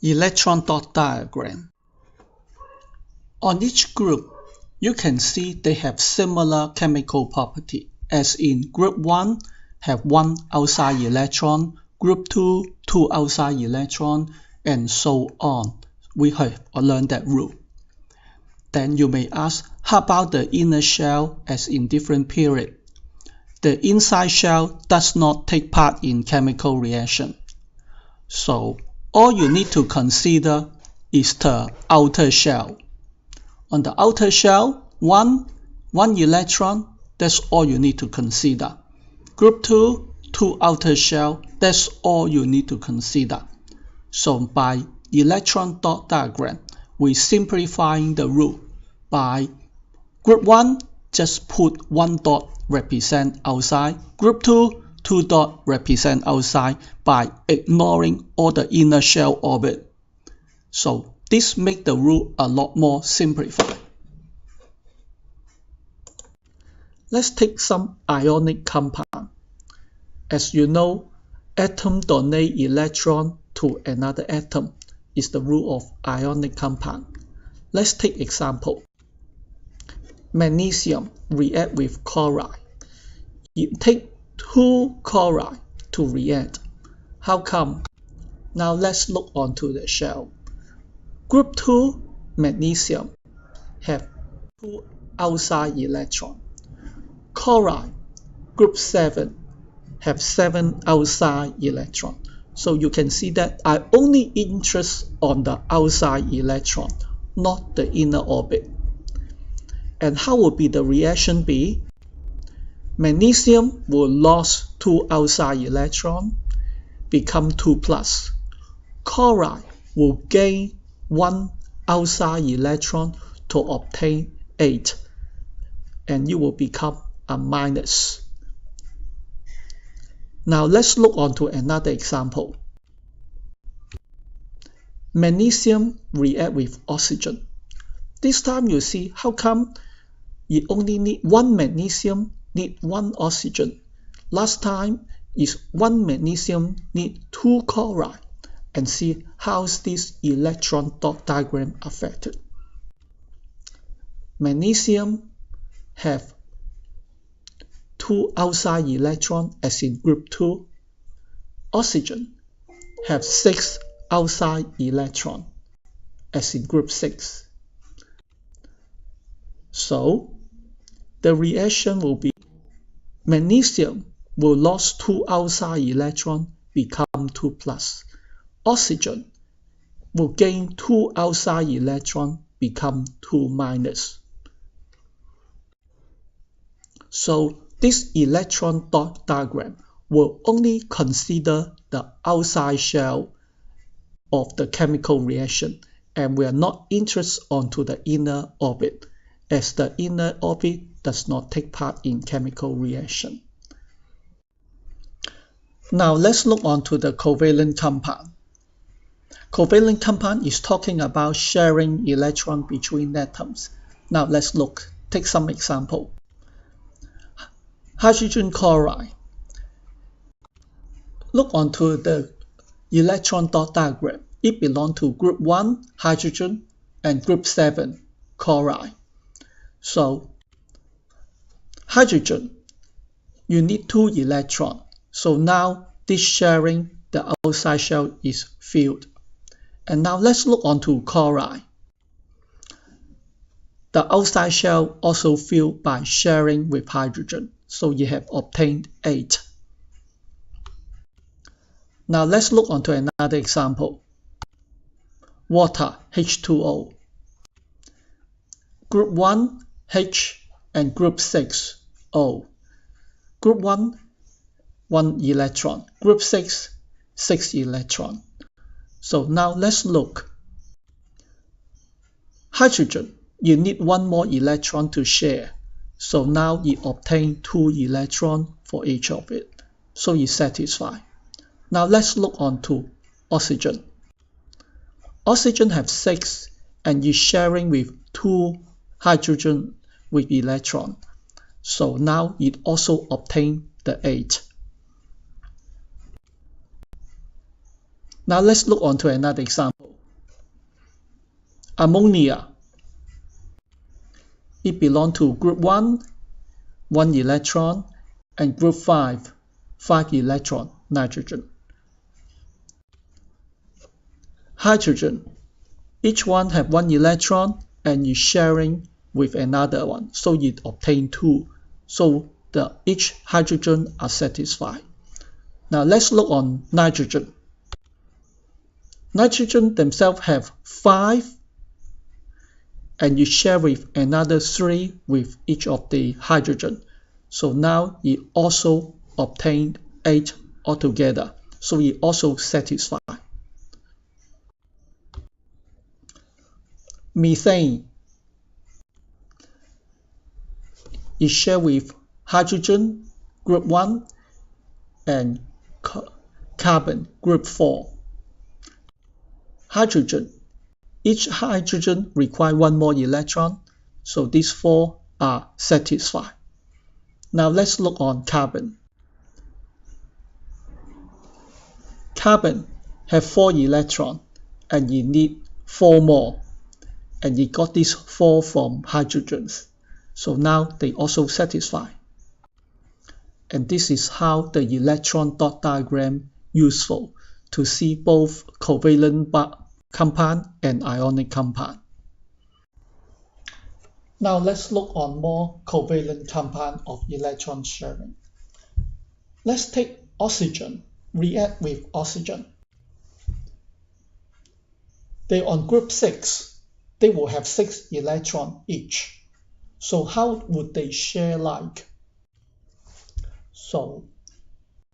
Electron dot diagram. On each group, you can see they have similar chemical property, as in group 1 have 1 outside electron, group 2, 2 outside electron, and so on. We have learned that rule. Then you may ask, how about the inner shell as in different period? The inside shell does not take part in chemical reaction. So all you need to consider is the outer shell. On the outer shell, one electron, that's all you need to consider. Group 2, 2 outer shell, that's all you need to consider. So by electron dot diagram, we simplifying the rule. By group 1, just put 1 dot represent outside. Group 2, 2 dot represent outside by ignoring all the inner shell orbit. So this makes the rule a lot more simplified. Let's take some ionic compound. As you know, atom donate electron to another atom is the rule of ionic compound. Let's take example. Magnesium react with chloride. You take 2 chloride to react. How come? Now let's look onto the shell. Group 2 magnesium have 2 outside electron. Chloride, group 7, have 7 outside electron. So you can see that I only interest on the outside electron, not the inner orbit. And how will be the reaction be? Magnesium will lose 2 outside electron, become 2 plus. Chloride will gain 1 outside electron to obtain 8, and you will become a minus. Now let's look onto another example. Magnesium react with oxygen. This time you see how come you only need 1 magnesium need 1 oxygen. Last time is 1 magnesium need 2 chloride. And see how's this electron dot diagram affected. Magnesium have 2 outside electron as in group 2. Oxygen have 6 outside electron as in group 6. So the reaction will be magnesium will lose 2 outside electron, become 2 plus. Oxygen will gain 2 outside electron, become 2 minus. So this electron dot diagram will only consider the outside shell of the chemical reaction, and we are not interested onto the inner orbit, as the inner orbit does not take part in chemical reaction. Now let's look onto the covalent compound. Covalent compound is talking about sharing electron between atoms. Now let's take some example. Hydrogen chloride. Look onto the electron dot diagram. It belongs to group 1 hydrogen and group 7 chloride. So hydrogen, you need 2 electrons. So now this sharing, the outside shell is filled. And now let's look onto chloride. The outside shell also filled by sharing with hydrogen. So you have obtained 8. Now let's look onto another example. Water, H2O. Group 1, H, and group 6, O. Group 1, 1 electron. Group 6, 6 electron. So now let's look. Hydrogen, you need 1 more electron to share. So now you obtain 2 electrons for each of it. So you satisfy. Now let's look onto oxygen. Oxygen have 6 and is sharing with 2 hydrogen with electron. So now it also obtain the 8. Now let's look on to another example. Ammonia. It belongs to group 1, 1 electron, and group 5, 5 electron, nitrogen. Hydrogen. Each one have 1 electron and is sharing with another one, so it obtains 2. So each hydrogen are satisfied. Now let's look on nitrogen. Nitrogen themselves have 5 and you share with another 3 with each of the hydrogen. So now it also obtained 8 altogether. So it also satisfied. Methane. It shares with hydrogen, group 1, and carbon, group 4. Hydrogen. Each hydrogen requires 1 more electron, so these 4 are satisfied. Now let's look on carbon. Carbon have 4 electrons and you need 4 more, and you got these 4 from hydrogens. So now they also satisfy. And this is how the electron dot diagram useful to see both covalent compound and ionic compound. Now let's look on more covalent compound of electron sharing. Let's take oxygen, react with oxygen. They on group 6, they will have 6 electrons each. So how would they share like? So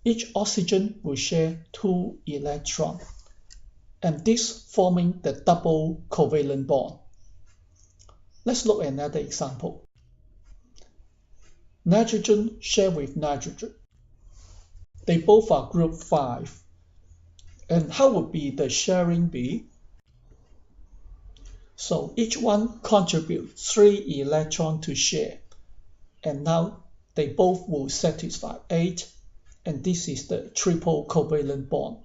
each oxygen will share 2 electrons, and this forming the double covalent bond. Let's look at another example. Nitrogen share with nitrogen. They both are group 5. And how would be the sharing be? So each one contributes 3 electrons to share. And now they both will satisfy 8. And this is the triple covalent bond.